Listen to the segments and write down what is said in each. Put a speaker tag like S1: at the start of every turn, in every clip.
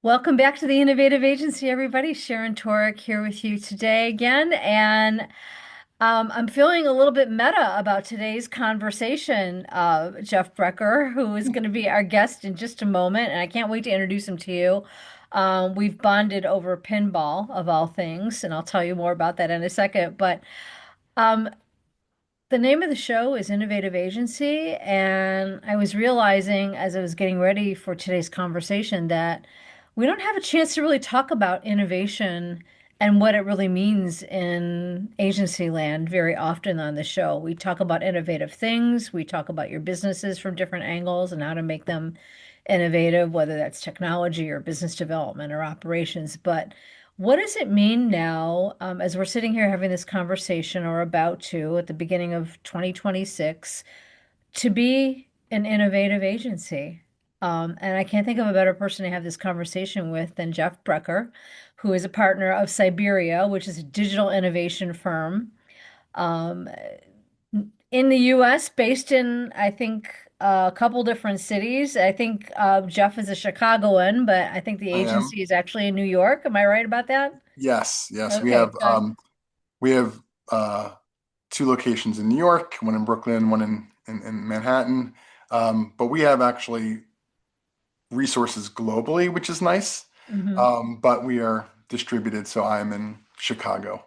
S1: Welcome back to the Innovative Agency, everybody. Sharon Toerek here with you today again. And I'm feeling a little bit meta about today's conversation. Jeff Brecker, who is going to be our guest in just a moment, and I can't wait to introduce him to you. We've bonded over pinball, of all things, and I'll tell you more about that in a second. But um, the name of the show is Innovative Agency, and I was realizing as I was getting ready for today's conversation that we don't have a chance to really talk about innovation and what it really means in agency land very often on the show. We talk about innovative things, we talk about your businesses from different angles and how to make them innovative, whether that's technology or business development or operations. But what does it mean now, as we're sitting here having this conversation or about to at the beginning of 2026, to be an innovative agency? And I can't think of a better person to have this conversation with than Jeff Brecker, who is a partner of Siberia, which is a digital innovation firm um, in the US, based in, I think, a couple different cities. I think Jeff is a Chicagoan, but I think the
S2: I am.
S1: agency is actually in New York. Am I right about that?
S2: Yes, yes. We
S1: Okay,
S2: have
S1: good.
S2: we have two locations in New York, one in Brooklyn, one in Manhattan. But we have actually resources globally, which is nice.
S1: Hmm.
S2: But we are distributed, so I'm in Chicago.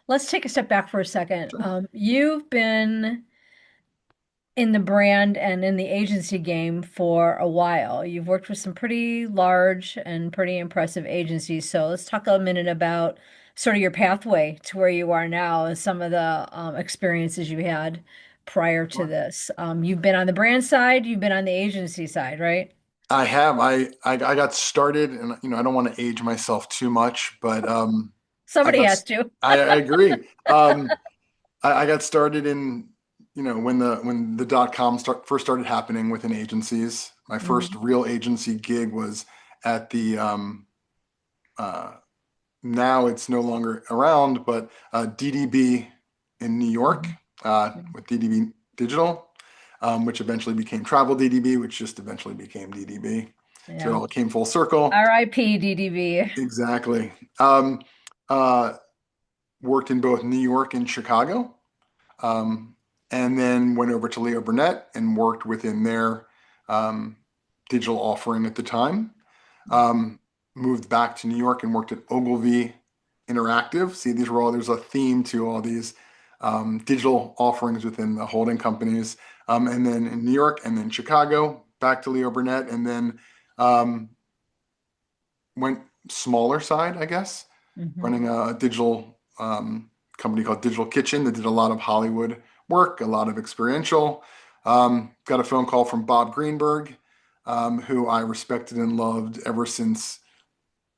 S1: Let's take a step back for a second.
S2: Sure.
S1: You've been in the brand and in the agency game for a while. You've worked with some pretty large and pretty impressive agencies. So let's talk a minute about sort of your pathway to where you are now and some of the experiences you had prior to
S2: Sure.
S1: this. You've been on the brand side, you've been on the agency side, right?
S2: I have. I got started, and I don't want to age myself too much, but I
S1: Somebody
S2: got.
S1: has to.
S2: I agree. I got started in, when the dot-com first started happening within agencies. My first
S1: Mhm.
S2: real agency gig was at the uh, now it's no longer around, but DDB in New York
S1: Mhm.
S2: with DDB Digital, which eventually became Travel DDB, which just eventually became DDB. So it
S1: Yeah.
S2: all came full circle.
S1: RIP DDB.
S2: Exactly. Um, uh, Worked in both New York and Chicago. Um, and then went over to Leo Burnett and worked within their um, digital offering at the time. Um, Moved back to New York and worked at Ogilvy Interactive. See, there's a theme to all these digital offerings within the holding companies. And then in New York and then Chicago, back to Leo Burnett, and then um, went smaller side, I guess,
S1: Mhm.
S2: running a digital company called Digital Kitchen that did a lot of Hollywood work, a lot of experiential. Got a phone call from Bob Greenberg, who I respected and loved ever since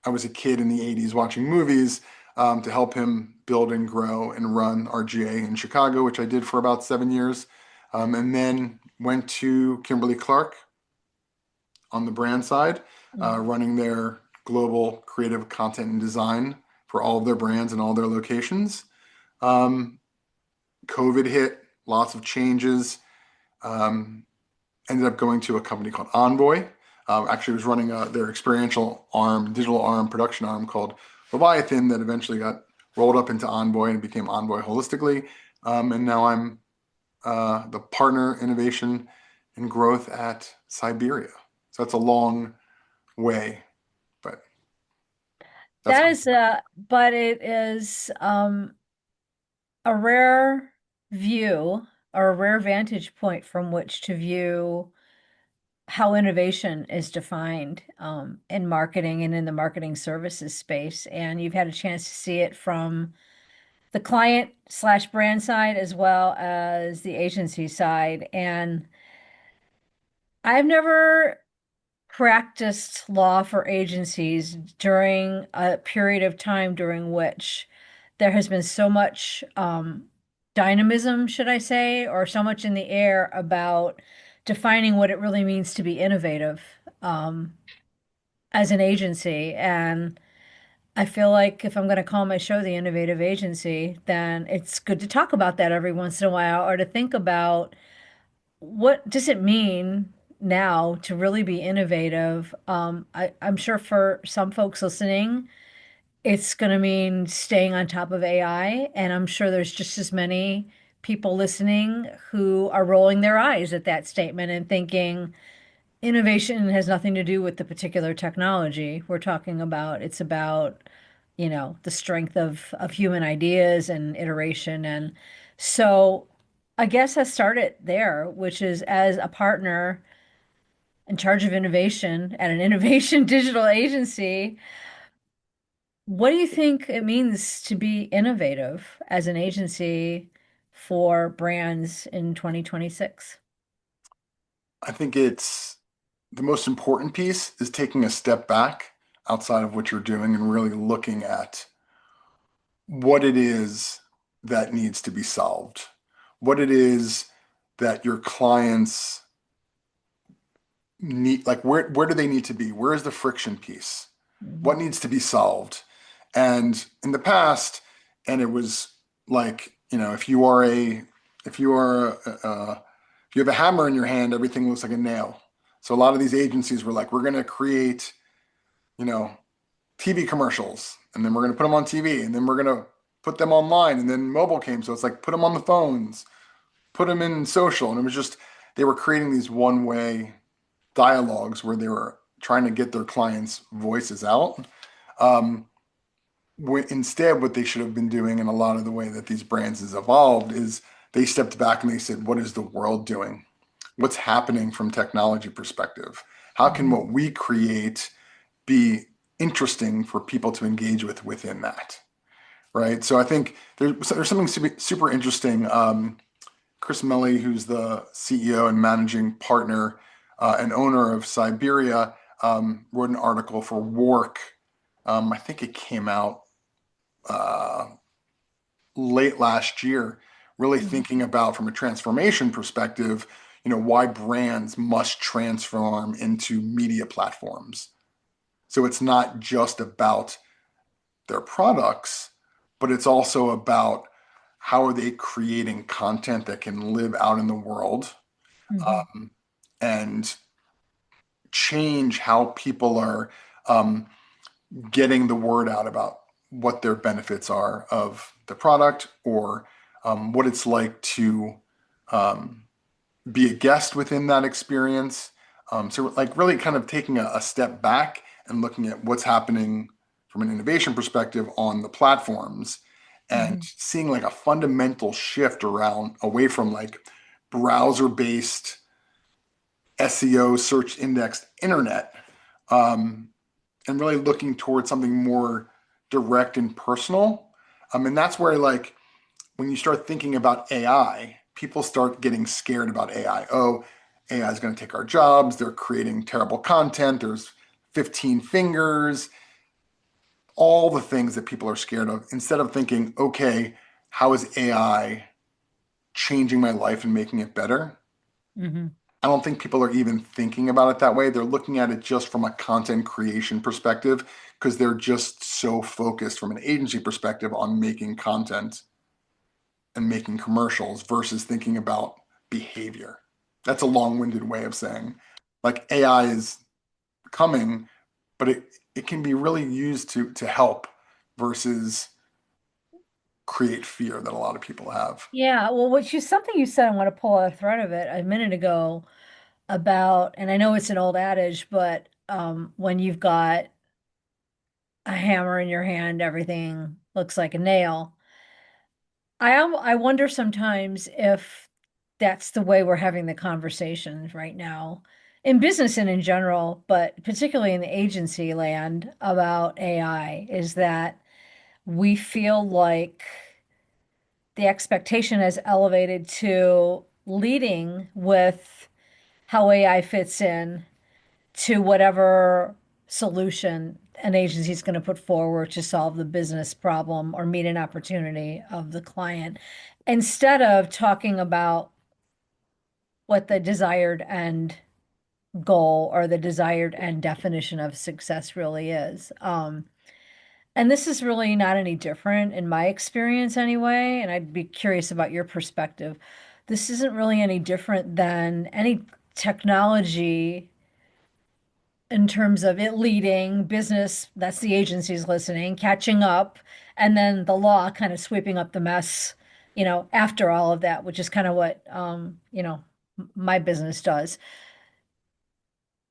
S2: I was a kid in the 80s watching movies, to help him build and grow and run RGA in Chicago, which I did for about 7 years. And then went to Kimberly Clark on the brand side,
S1: Mhm.
S2: running their global creative content and design for all of their brands and all their locations. Um, COVID hit, lots of changes. Um, Ended up going to a company called Envoy. Actually, was running their experiential arm, digital arm, production arm called Leviathan that eventually got rolled up into Envoy and became Envoy holistically. And now I'm the partner innovation and growth at Siberia. So that's a long way, but that's
S1: That is but it is a rare view or a rare vantage point from which to view how innovation is defined in marketing and in the marketing services space. And you've had a chance to see it from the client slash brand side as well as the agency side. And I've never practiced law for agencies during a period of time during which there has been so much dynamism, should I say, or so much in the air about defining what it really means to be innovative um, as an agency. And I feel like if I'm going to call my show the Innovative Agency, then it's good to talk about that every once in a while or to think about what does it mean? now to really be innovative. I'm sure for some folks listening, it's going to mean staying on top of AI. And I'm sure there's just as many people listening who are rolling their eyes at that statement and thinking innovation has nothing to do with the particular technology we're talking about. It's about, the strength of human ideas and iteration. And so I guess I started there, which is as a partner in charge of innovation at an innovation digital agency. What do you think it means to be innovative as an agency for brands in 2026?
S2: I think it's the most important piece is taking a step back outside of what you're doing and really looking at what it is that needs to be solved, what it is that your clients need, like where do they need to be? Where is the friction piece? What
S1: Mhm.
S2: needs to be solved? And in the past, and it was like, if you are if you have a hammer in your hand, everything looks like a nail. So a lot of these agencies were like, we're going to create, you know, TV commercials, and then we're going to put them on TV, and then we're going to put them online, and then mobile came, so it's like put them on the phones, put them in social, and it was just they were creating these one-way dialogues where they were trying to get their clients' voices out. Um, Instead, what they should have been doing, and a lot of the way that these brands has evolved, is they stepped back and they said, "What is the world doing? What's happening from technology perspective? How can
S1: Mhm.
S2: what we create be interesting for people to engage with within that?" Right. So I think there's something super interesting. Chris Melly, who's the CEO and managing partner and owner of Siberia, wrote an article for Work. I think it came out uh, late last year, really
S1: Mhm.
S2: thinking about from a transformation perspective, why brands must transform into media platforms. So it's not just about their products, but it's also about how are they creating content that can live out in the world,
S1: Mhm.
S2: and change how people are um, getting the word out about what their benefits are of the product, or what it's like to um, be a guest within that experience. So, like, really kind of taking a step back and looking at what's happening from an innovation perspective on the platforms, and
S1: Mhm.
S2: seeing like a fundamental shift around away from like browser based SEO, search indexed internet, um, and really looking towards something more direct and personal. And that's where, like, when you start thinking about AI, people start getting scared about AI. Oh, AI is going to take our jobs. They're creating terrible content. There's 15 fingers, all the things that people are scared of, instead of thinking, okay, how is AI changing my life and making it better?
S1: Mhm.
S2: I don't think people are even thinking about it that way. They're looking at it just from a content creation perspective because they're just so focused from an agency perspective on making content and making commercials versus thinking about behavior. That's a long-winded way of saying, like, AI is coming, but it can be really used to help versus create fear that a lot of people have.
S1: Yeah, well, something you said, I want to pull a thread of it a minute ago about, and I know it's an old adage, but when you've got a hammer in your hand, everything looks like a nail. I wonder sometimes if that's the way we're having the conversations right now in business and in general, but particularly in the agency land about AI, is that we feel like the expectation has elevated to leading with how AI fits in to whatever solution an agency is going to put forward to solve the business problem or meet an opportunity of the client, instead of talking about what the desired end goal or the desired end definition of success really is. And this is really not any different in my experience anyway, and I'd be curious about your perspective. This isn't really any different than any technology in terms of it leading business, that's the agencies listening, catching up, and then the law kind of sweeping up the mess, after all of that, which is kind of what, my business does.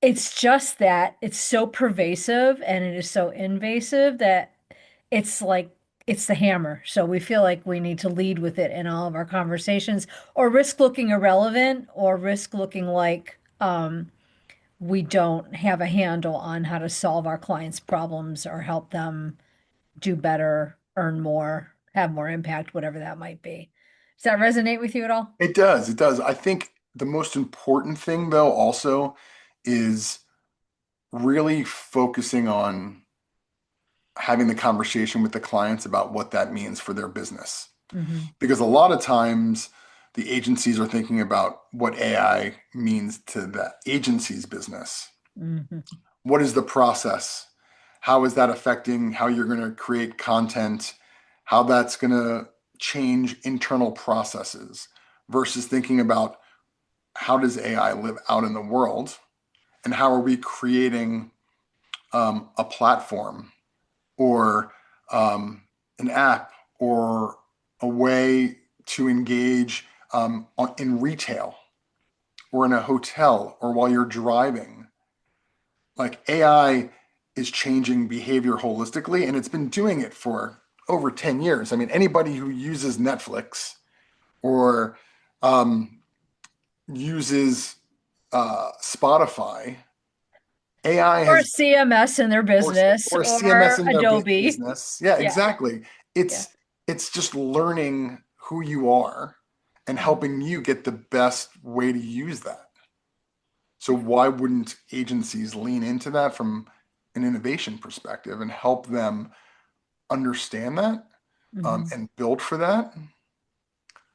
S1: It's just that it's so pervasive and it is so invasive that it's like it's the hammer. So we feel like we need to lead with it in all of our conversations, or risk looking irrelevant, or risk looking like we don't have a handle on how to solve our clients' problems or help them do better, earn more, have more impact, whatever that might be. Does that resonate with you at all?
S2: It does. It does. I think the most important thing, though, also is really focusing on having the conversation with the clients about what that means for their business.
S1: Hmm.
S2: Because a lot of times the agencies are thinking about what AI means to the agency's business.
S1: Hmm.
S2: What is the process? How is that affecting how you're going to create content? How that's going to change internal processes versus thinking about how does AI live out in the world and how are we creating a platform or an app or a way to engage in retail or in a hotel or while you're driving. Like AI is changing behavior holistically, and it's been doing it for over 10 years. I mean, anybody who uses Netflix or um, uses Spotify, AI
S1: Or a
S2: has
S1: CMS in their
S2: or
S1: business
S2: or a CMS
S1: or
S2: in their
S1: Adobe.
S2: business. Yeah,
S1: Yeah.
S2: exactly.
S1: Yeah.
S2: It's just learning who you are and
S1: Mhm.
S2: helping you get the best way to use that. So why wouldn't agencies lean into that from an innovation perspective and help them understand that
S1: Mhm.
S2: and build for that?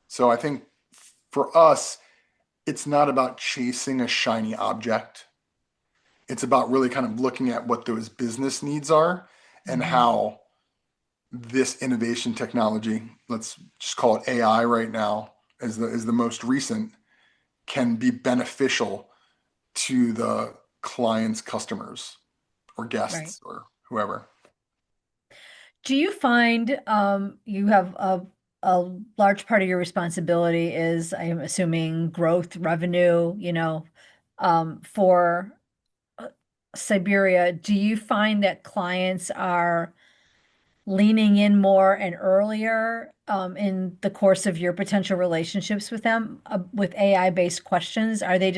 S2: So I think for us, it's not about chasing a shiny object. It's about really kind of looking at what those business needs are and
S1: Mhm.
S2: how this innovation technology, let's just call it AI right now, as the most recent, can be beneficial to the client's customers or
S1: Right.
S2: guests or whoever.
S1: Do you find you have a large part of your responsibility is, I am assuming, growth, revenue, for uh, Siberia. Do you find that clients are leaning in more and earlier in the course of your potential relationships with them with AI-based questions? Are they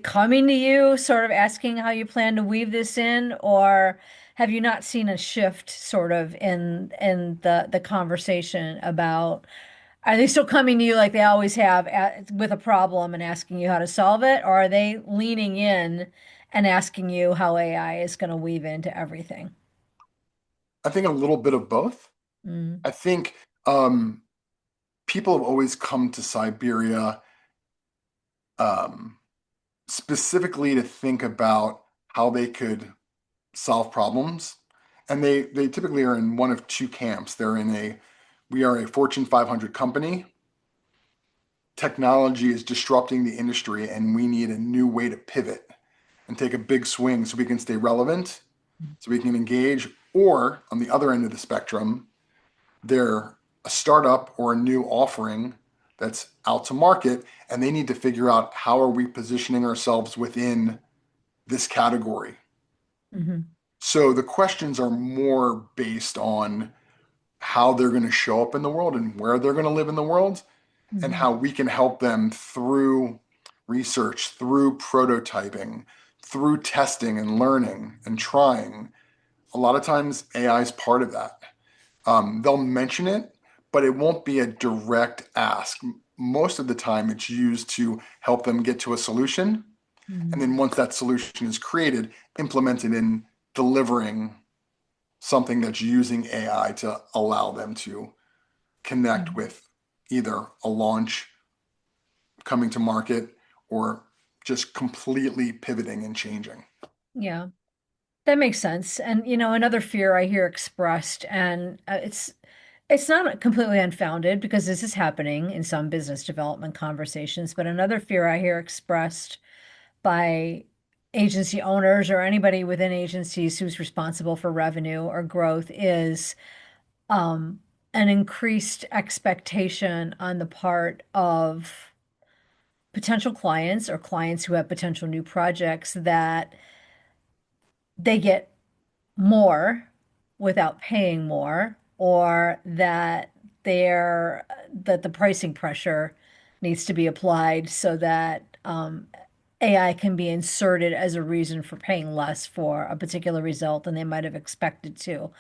S1: coming to you sort of asking how you plan to weave this in, or have you not seen a shift sort of in the conversation about are they still coming to you like they always have with a problem and asking you how to solve it, or are they leaning in and asking you how AI is going to weave into everything?
S2: I think a little bit of both.
S1: Mm,
S2: I think um, people have always come to Siberia um, specifically to think about how they could solve problems. And they typically are in one of two camps. We are a Fortune 500 company. Technology is disrupting the industry, and we need a new way to pivot and take a big swing so we can stay relevant, so we can engage. Or on the other end of the spectrum, they're a startup or a new offering that's out to market, and they need to figure out how are we positioning ourselves within this category.
S1: mhm,
S2: So the questions are more based on how they're going to show up in the world and where they're going to live in the world and
S1: mhm,
S2: how we can help them through research, through prototyping, through testing and learning and trying. A lot of times AI is part of that. They'll mention it, but it won't be a direct ask. Most of the time, it's used to help them get to a solution. And
S1: mhm,
S2: then once that solution is created, implement it in delivering something that's using AI to allow them to connect
S1: mhm.
S2: with either a launch coming to market or just completely pivoting and changing.
S1: Yeah, that makes sense. And another fear I hear expressed, and it's not completely unfounded because this is happening in some business development conversations, but another fear I hear expressed by agency owners or anybody within agencies who's responsible for revenue or growth is um, an increased expectation on the part of potential clients or clients who have potential new projects that they get more without paying more, or that the pricing pressure needs to be applied so that AI can be inserted as a reason for paying less for a particular result than they might have expected to.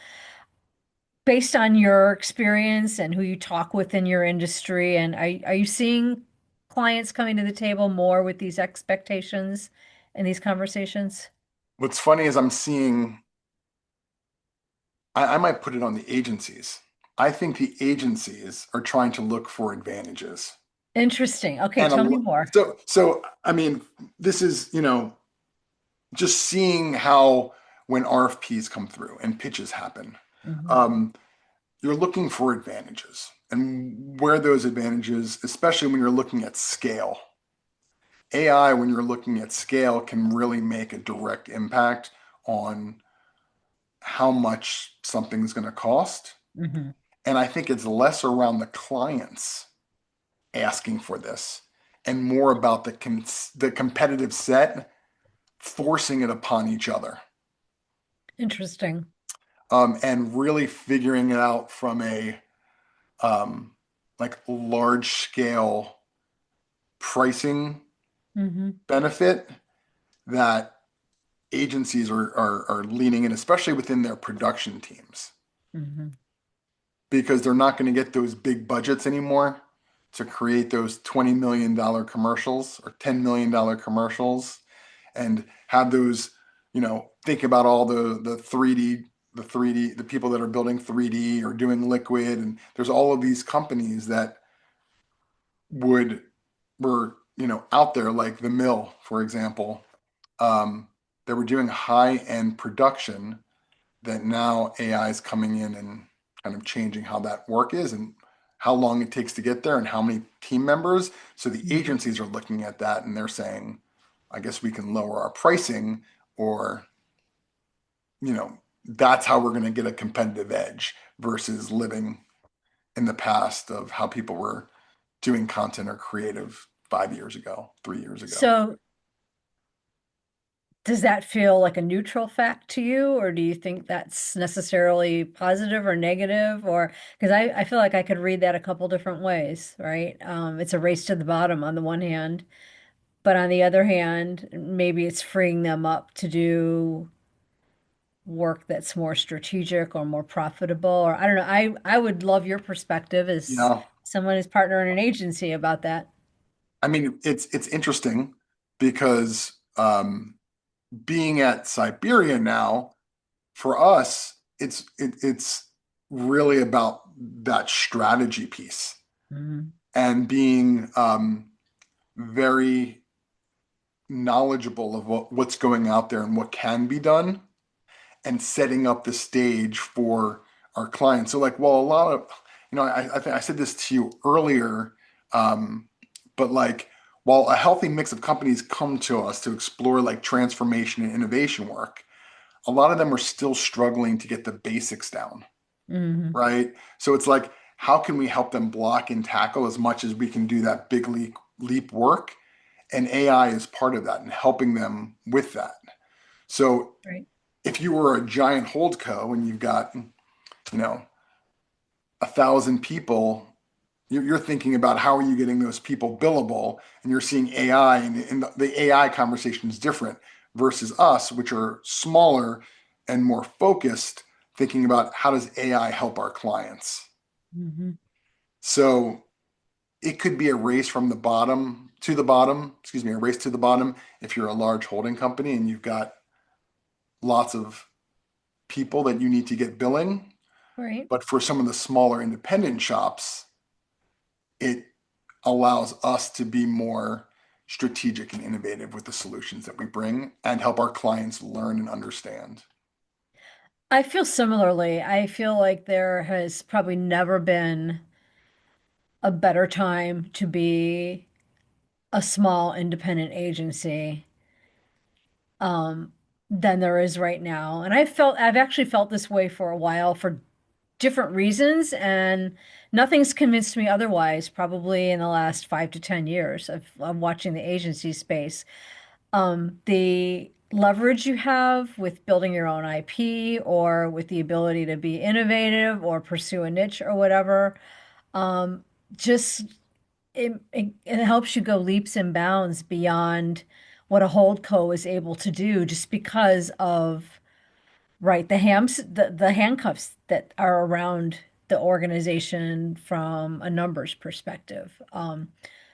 S1: Based on your experience and who you talk with in your industry, and are you seeing clients coming to the table more with these expectations in these conversations?
S2: What's funny is I'm seeing, I might put it on the agencies. I think the agencies are trying to look for advantages.
S1: Interesting. Okay,
S2: And
S1: tell me more.
S2: I mean, this is, just seeing how when RFPs come through and pitches happen,
S1: Mhm.
S2: um, you're looking for advantages. And where those advantages, especially when you're looking at scale, AI, when you're looking at scale, can really make a direct impact on how much something's going to cost.
S1: Mhm.
S2: And I think it's less around the clients asking for this and more about the competitive set forcing it upon each other,
S1: Interesting.
S2: and really figuring it out from a um, like large scale pricing
S1: Hmm.
S2: benefit that agencies are leaning in, especially within their production teams,
S1: Hmm.
S2: because they're not going to get those big budgets anymore to create those $20 million commercials or $10 million commercials and have those, think about all the people that are building 3D or doing liquid. And there's all of these companies that would, were, out there, like the mill, for example, um, that were doing high-end production that now AI is coming in and kind of changing how that work is and how long it takes to get there and how many team members. So the
S1: Hmm.
S2: agencies are looking at that and they're saying, I guess we can lower our pricing, or, that's how we're going to get a competitive edge versus living in the past of how people were doing content or creative 5 years ago, 3 years ago.
S1: So, does that feel like a neutral fact to you, or do you think that's necessarily positive or negative? Or because I feel like I could read that a couple different ways, right? It's a race to the bottom on the one hand, but on the other hand, maybe it's freeing them up to do work that's more strategic or more profitable, or I don't know. I would love your perspective
S2: You
S1: as
S2: know,
S1: someone who's partner in an agency about that.
S2: I mean, it's interesting because being at Siberia now, for us, it's really about that strategy piece
S1: Mhm.
S2: and being very knowledgeable of what's going out there and what can be done and setting up the stage for our clients. So like, well, a lot of, I think I said this to you earlier, um, but like, while a healthy mix of companies come to us to explore like transformation and innovation work, a lot of them are still struggling to get the basics down,
S1: Mhm.
S2: right? So it's like, how can we help them block and tackle as much as we can do that big leap work? And AI is part of that and helping them with that. So
S1: Right.
S2: if you were a giant holdco and you've got, 1,000 people, you're thinking about how are you getting those people billable, and you're seeing AI, and the AI conversation is different versus us, which are smaller and more focused, thinking about how does AI help our clients.
S1: Mhm.
S2: So it could be a race from the bottom to the bottom, excuse me, a race to the bottom if you're a large holding company and you've got lots of people that you need to get billing.
S1: Right.
S2: But for some of the smaller independent shops, it allows us to be more strategic and innovative with the solutions that we bring and help our clients learn and understand.
S1: I feel similarly. I feel like there has probably never been a better time to be a small independent agency. um, than there is right now. And I've actually felt this way for a while for different reasons, and nothing's convinced me otherwise, probably in the last 5 to 10 years of watching the agency space. The leverage you have with building your own IP or with the ability to be innovative or pursue a niche or whatever, um, just it helps you go leaps and bounds beyond what a holdco is able to do just because of, right, the handcuffs that are around the organization from a numbers perspective.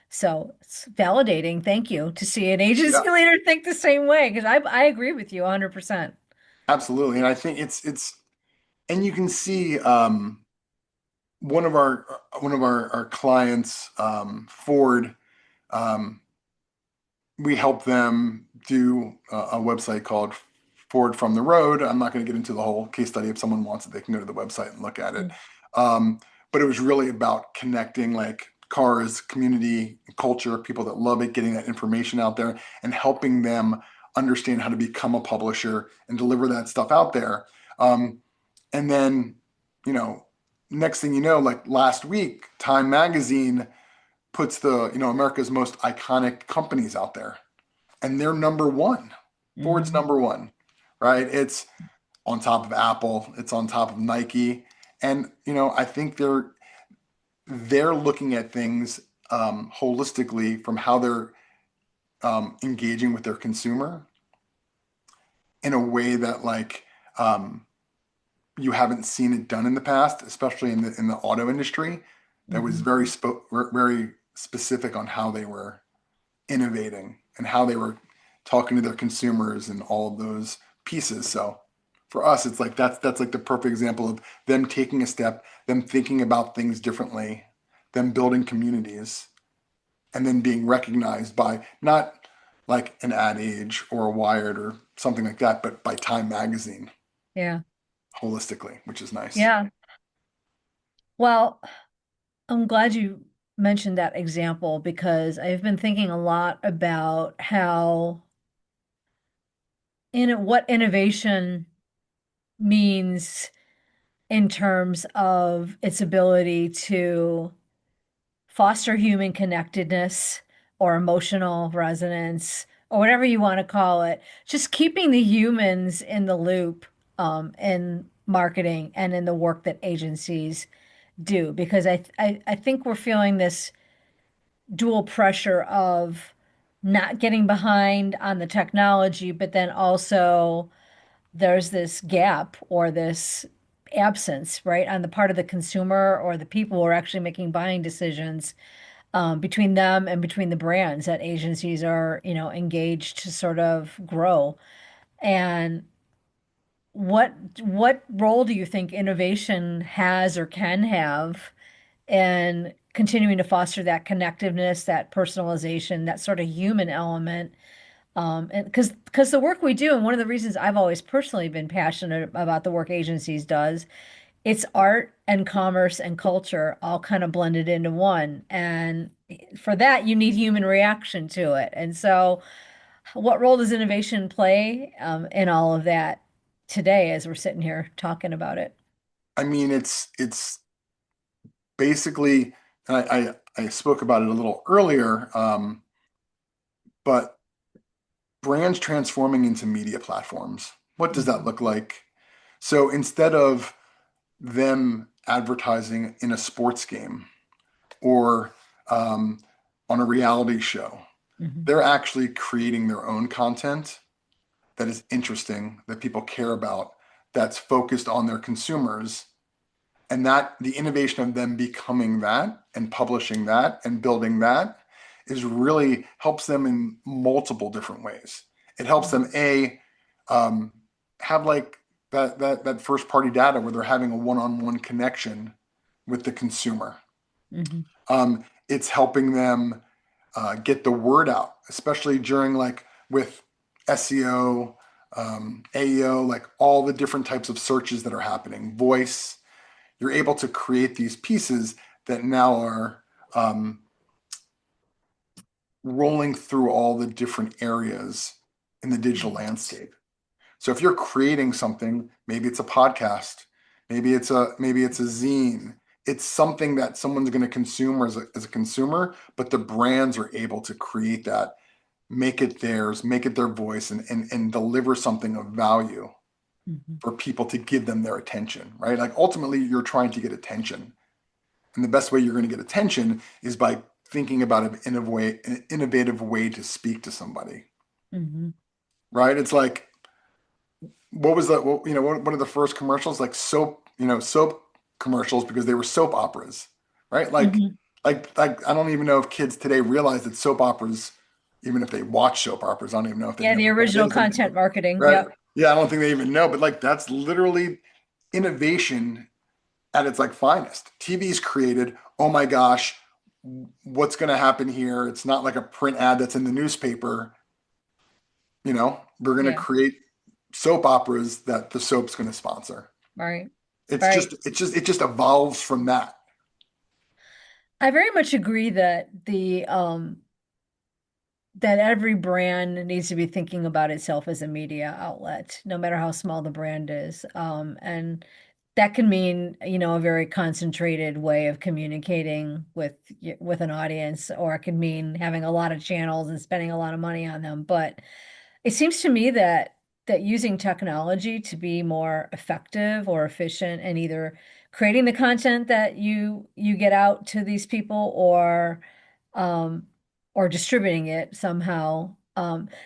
S1: So it's validating, thank you, to see an
S2: Yeah,
S1: agency leader think the same way, because I agree with you 100%.
S2: absolutely. And I think and you can see one of our clients, Ford. Um, we help them do a website called Forward from the Road. I'm not going to get into the whole case study. If someone wants it, they can go to the website and look at it. Um, but it was really about connecting like cars, community, culture, people that love it, getting that information out there and helping them understand how to become a publisher and deliver that stuff out there. And then, you know, next thing you know, like last week, Time Magazine puts America's most iconic companies out there, and they're number one. Ford's
S1: Hmm.
S2: number one, right? It's on top of Apple, it's on top of Nike, and I think they're looking at things holistically from how they're engaging with their consumer in a way that um, you haven't seen it done in the past, especially in the auto industry. That was
S1: Hmm.
S2: very specific on how they were innovating and how they were talking to their consumers and all of those pieces. So for us, it's like that's like the perfect example of them taking a step, them thinking about things differently, them building communities, and then being recognized by not like an Ad Age or a Wired or something like that, but by Time Magazine
S1: Yeah.
S2: holistically, which is nice.
S1: Yeah. Well, I'm glad you mentioned that example because I've been thinking a lot about how in what innovation means in terms of its ability to foster human connectedness or emotional resonance or whatever you want to call it, just keeping the humans in the loop in marketing and in the work that agencies do. Because I think we're feeling this dual pressure of not getting behind on the technology, but then also there's this gap or this absence, right, on the part of the consumer or the people who are actually making buying decisions, between them and between the brands that agencies are, engaged to sort of grow. And what what role do you think innovation has or can have in continuing to foster that connectiveness, that personalization, that sort of human element? And because the work we do, and one of the reasons I've always personally been passionate about the work agencies does, it's art and commerce and culture all kind of blended into one. And for that, you need human reaction to it. And so, what role does innovation play in all of that today as we're sitting here talking about it?
S2: I mean, it's basically, I spoke about it a little earlier, but brands transforming into media platforms. What does that
S1: Mhm.
S2: look like? So instead of them advertising in a sports game or um, on a reality show,
S1: Mhm.
S2: they're actually creating their own content that is interesting, that people care about, that's focused on their consumers. And that the innovation of them becoming that and publishing that and building that is really helps them in multiple different ways. It helps them um, have like that first party data where they're having a one-on-one connection with the consumer.
S1: Mhm.
S2: It's helping them get the word out, especially during like with SEO, AEO, like all the different types of searches that are happening, voice. You're able to create these pieces that now are um, rolling through all the different areas in the digital
S1: Mhm.
S2: landscape. So if you're creating something, maybe it's a podcast, maybe it's a zine. It's something that someone's going to consume as a consumer, but the brands are able to create that, make it theirs, make it their voice, and deliver something of value
S1: Mhm.
S2: for people to give them their attention, right? Like ultimately, you're trying to get attention. And the best way you're going to get attention is by thinking about an innovative way to speak to somebody,
S1: Mhm.
S2: right? It's like, what was that? One of the first commercials, like soap, soap commercials because they were soap operas, right?
S1: Mhm.
S2: Like I don't even know if kids today realize that soap operas, even if they watch soap operas, I don't even know if they
S1: Yeah,
S2: know
S1: the
S2: what that
S1: original
S2: is anymore,
S1: content marketing.
S2: right?
S1: Yep.
S2: Yeah, I don't think they even know, but like that's literally innovation at its like finest. TV's created, oh my gosh, what's going to happen here? It's not like a print ad that's in the newspaper. We're going to
S1: Yeah.
S2: create soap operas that the soap's going to sponsor.
S1: Right.
S2: It's
S1: Right.
S2: just it just evolves from that.
S1: I very much agree that that every brand needs to be thinking about itself as a media outlet, no matter how small the brand is. And that can mean, a very concentrated way of communicating with an audience, or it can mean having a lot of channels and spending a lot of money on them. But it seems to me that using technology to be more effective or efficient and either creating the content that you get out to these people um or distributing it somehow.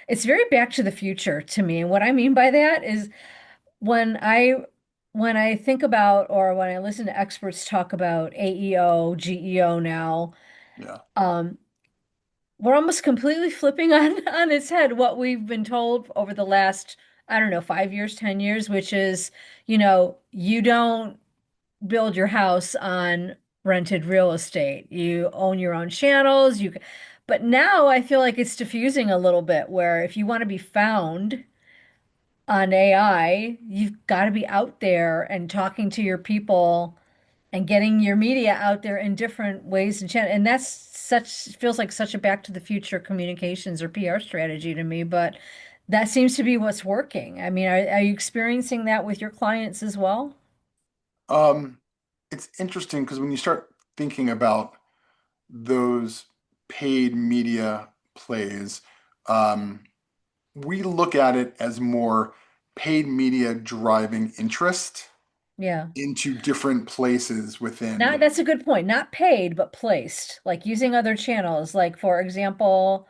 S1: It's very Back to the Future to me. And what I mean by that is when I think about or when I listen to experts talk about AEO, GEO now,
S2: Yeah.
S1: um, we're almost completely flipping on its head what we've been told over the last, I don't know, 5 years, 10 years, which is, you don't build your house on rented real estate. You own your own channels. But now I feel like it's diffusing a little bit where if you want to be found on AI, you've got to be out there and talking to your people and getting your media out there in different ways and channel. And that's feels like such a Back to the Future communications or PR strategy to me, but that seems to be what's working. I mean, are you experiencing that with your clients as well?
S2: Um, it's interesting because when you start thinking about those paid media plays, um, we look at it as more paid media driving interest
S1: Yeah.
S2: into different places
S1: Not,
S2: within.
S1: that's a good point. Not paid, but placed, like using other channels. Like, for example,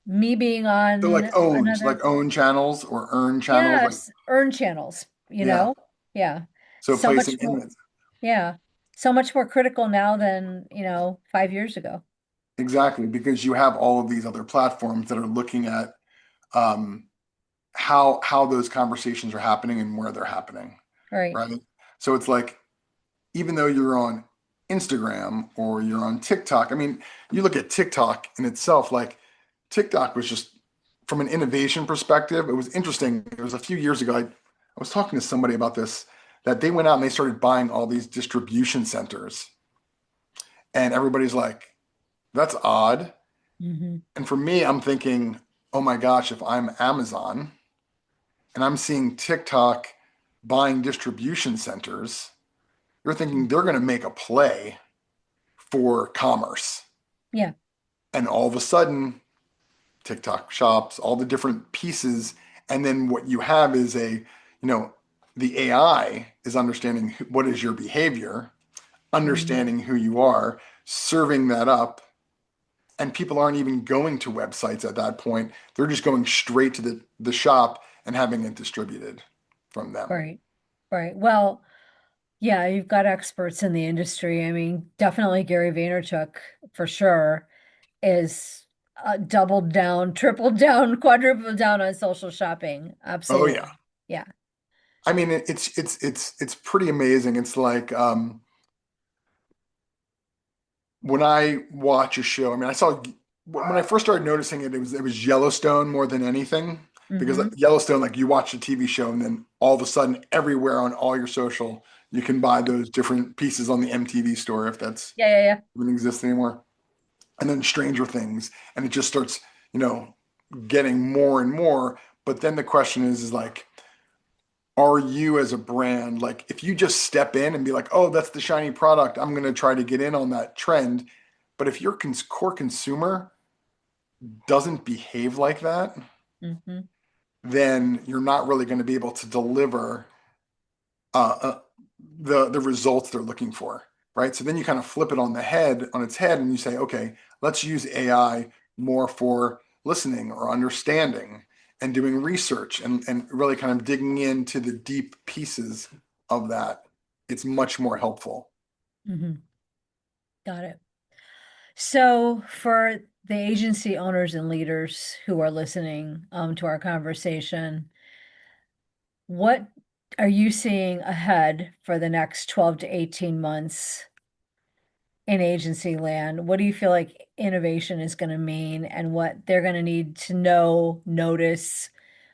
S1: me being
S2: So
S1: on another,
S2: like own channels or earn channels, like
S1: yes, earn channels,
S2: yeah.
S1: Yeah.
S2: So
S1: So
S2: placing
S1: much
S2: in
S1: more,
S2: it.
S1: yeah. So much more critical now than, 5 years ago.
S2: Exactly, because you have all of these other platforms that are looking at um, how those conversations are happening and where they're happening,
S1: Right.
S2: right? So it's like even though you're on Instagram or you're on TikTok, I mean, you look at TikTok in itself, like TikTok was just from an innovation perspective, it was interesting. It was a few years ago. I was talking to somebody about this, that they went out and they started buying all these distribution centers. And everybody's like, that's odd.
S1: Hmm.
S2: And for me, I'm thinking, oh my gosh, if I'm Amazon and I'm seeing TikTok buying distribution centers, you're thinking they're going to make a play for commerce.
S1: Yeah.
S2: And all of a sudden, TikTok shops, all the different pieces. And then what you have is the AI is understanding what is your behavior,
S1: Hmm.
S2: understanding who you are, serving that up. And people aren't even going to websites at that point. They're just going straight to the shop and having it distributed from them.
S1: Right. Right. Well, yeah, you've got experts in the industry. I mean, definitely Gary Vaynerchuk for sure is doubled down, tripled down, quadrupled down on social shopping.
S2: Oh yeah.
S1: Absolutely. Yeah.
S2: I mean, it's pretty amazing. It's like when I watch a show, I mean, I saw when I first started noticing it, it was Yellowstone more than anything because like,
S1: Hmm.
S2: Yellowstone, like you watch the TV show and then all of a sudden everywhere on all your social, you can buy those different pieces on the MTV store if that's
S1: Yeah, yeah, yeah.
S2: even exists anymore. And then Stranger Things, and it just starts, you know, getting more and more. But then the question is like, are you as a brand, like if you just step in and be like, oh, that's the shiny product, I'm going to try to get in on that trend. But if your core consumer doesn't behave like that,
S1: Hmm.
S2: then you're not really going to be able to deliver uh, uh, the results they're looking for, right? So then you kind of flip it on its head, and you say, okay, let's use AI more for listening or understanding and doing research and really kind of digging into the deep pieces of that. It's much more helpful.
S1: Hmm. Got it. So, for the agency owners and leaders who are listening to our conversation, what are you seeing ahead for the next 12 to 18 months in agency land? What do you feel like innovation is going to mean and what they're going to need to know, notice,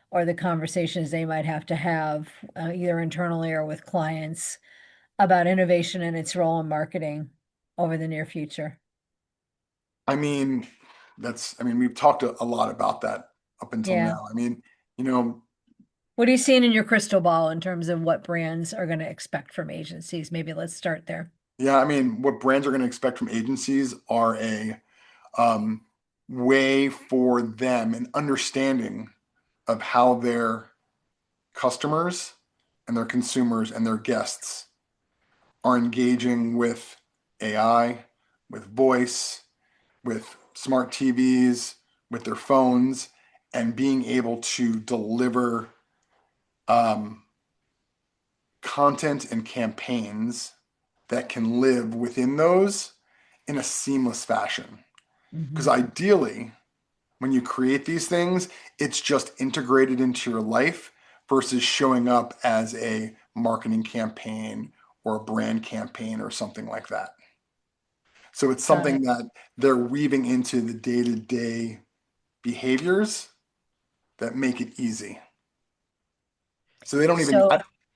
S1: or the conversations they might have to have either internally or with clients about innovation and its role in marketing over the near future?
S2: I mean, we've talked a lot about that up until
S1: Yeah.
S2: now. I mean, you know,
S1: What are you seeing in your crystal ball in terms of what brands are going to expect from agencies? Maybe let's start there.
S2: yeah, I mean, what brands are going to expect from agencies are a um, way for them an understanding of how their customers and their consumers and their guests are engaging with AI, with voice, with smart TVs, with their phones, and being able to deliver um, content and campaigns that can live within those in a seamless fashion. Because
S1: Hmm.
S2: ideally, when you create these things, it's just integrated into your life versus showing up as a marketing campaign or a brand campaign or something like that. So it's
S1: Got it.
S2: something that they're weaving into the day-to-day behaviors that make it easy. So they don't even
S1: So,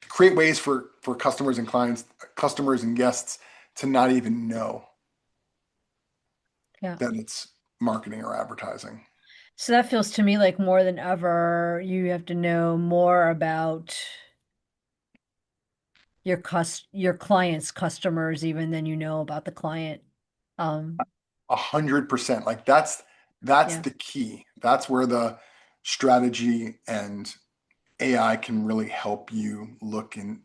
S2: create ways for customers and clients, customers and guests to not even know
S1: yeah.
S2: that it's marketing or advertising.
S1: So that feels to me like more than ever, you have to know more about your client's customers even than you know about the client. Um,
S2: 100%. Like that's
S1: yeah.
S2: the key. That's where the strategy and AI can really help you look and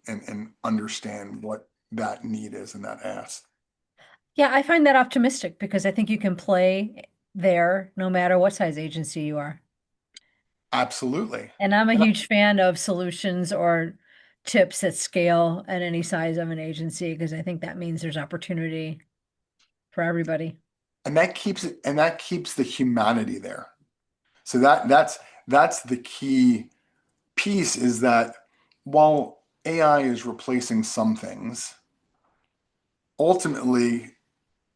S2: understand what that need is and that ask.
S1: Yeah, I find that optimistic because I think you can play there no matter what size agency you are.
S2: Absolutely.
S1: And I'm a
S2: And,
S1: huge fan of solutions or tips that scale at any size of an agency because I think that means there's opportunity for everybody.
S2: and that keeps the humanity there. So that's the key piece is that while AI is replacing some things, ultimately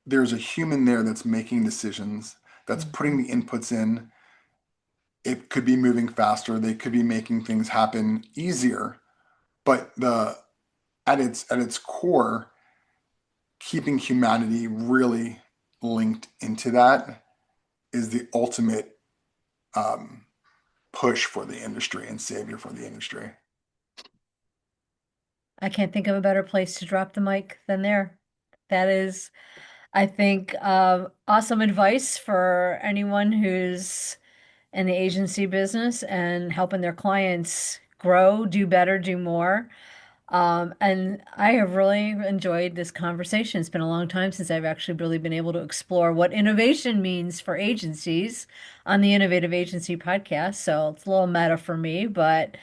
S2: there's a human there that's making decisions, that's putting
S1: Mhm.
S2: the inputs in. It could be moving faster, they could be making things happen easier, but the at its core, keeping humanity really linked into that is the ultimate um, push for the industry and savior for the industry.
S1: I can't think of a better place to drop the mic than there. That is, I think, awesome advice for anyone who's in the agency business and helping their clients grow, do better, do more. And I have really enjoyed this conversation. It's been a long time since I've actually really been able to explore what innovation means for agencies on the Innovative Agency podcast. So it's a little meta for me, but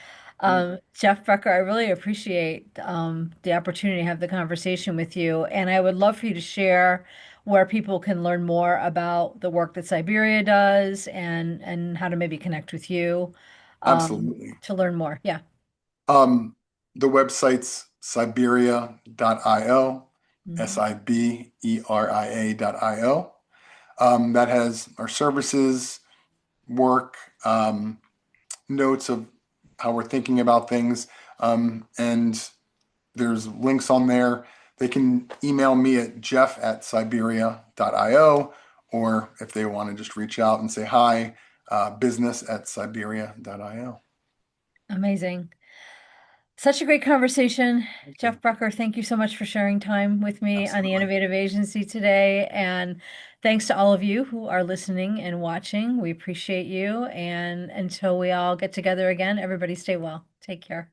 S1: Jeff Brecker, I really appreciate the opportunity to have the conversation with you. And I would love for you to share where people can learn more about the work that Siberia does and how to maybe connect with you
S2: Absolutely.
S1: to learn more. Yeah.
S2: Um, the website's siberia.io,
S1: Mhm.
S2: Siberia.io. That has our services, work, notes of how we're thinking about things. And there's links on there. They can email me at jeff@siberia.io, or if they want to just reach out and say hi, business at Siberia.io.
S1: Amazing. Such a great conversation. Jeff Brecker, thank you so much for sharing time with me on the
S2: Absolutely.
S1: Innovative Agency today. And thanks to all of you who are listening and watching. We appreciate you. And until we all get together again, everybody stay well. Take care.